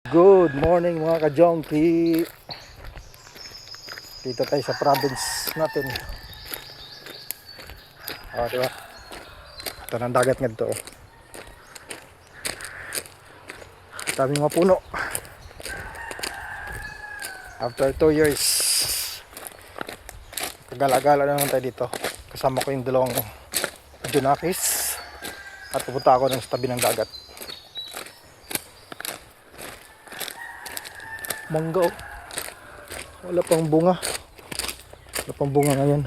Good morning mga ka-jonky. Dito tayo sa province natin. Diba? Ito ng dagat nga ito. Daming mga puno. After 2 years, kagala-gala naman tayo dito. Kasama ko yung dalawang Junakis. At pupunta ako ng tabi ng dagat. Mangga, oh. Wala pang bunga. Wala pang bunga ngayon.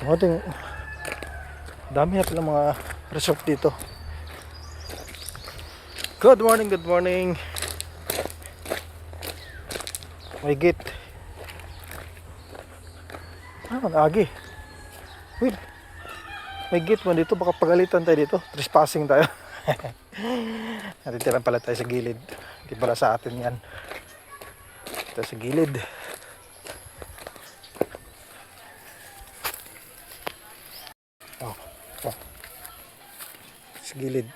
Ating dami na pala mga resort dito. Good morning, good morning. May gate. Agi. Wait. May gate mo dito, baka pagalitan tayo dito. Trespassing tayo. Natitiran pala tayo sa gilid. Hindi pala sa atin yan. Ito sa gilid. Oh. Sa gilid.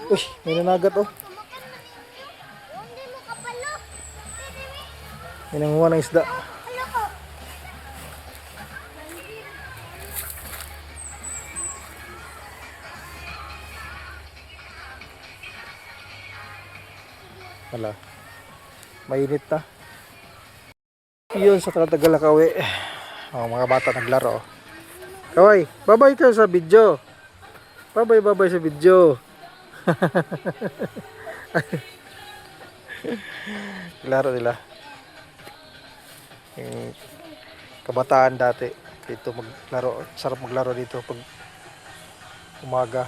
Uy, may nanagat oh. May nanguha ng isda. Wala. Mainit na. Yun sa Tagal Kawi. Oh, mga bata naglaro. Kaway, babay ka sa video. Babay sa video. Laro nila yung kabataan dati dito maglaro. Sarap maglaro dito pag umaga.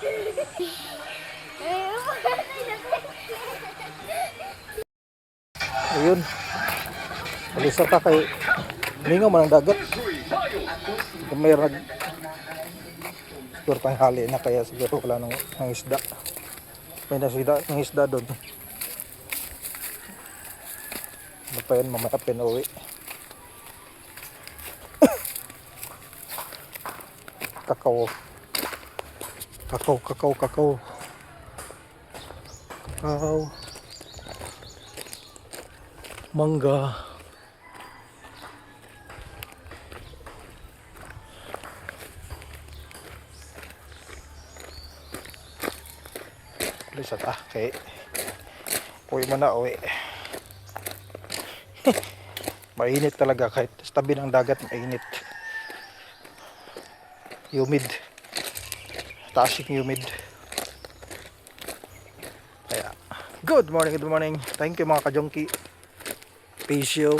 Ayun, alisa ta kay lingaw man ang dagat. May siguro tanghali na kaya siguro wala ng isda. May ng isda doon. Ano pa yan, mamaya pinauwi. Kakao. Mangga. Lisat okay. Uwi mo na, uwi. Mainit talaga kahit sa tabi ng dagat, mainit. Humid. Taas yung humid. Kaya, good morning. Thank you mga ka-jonky. Peace you.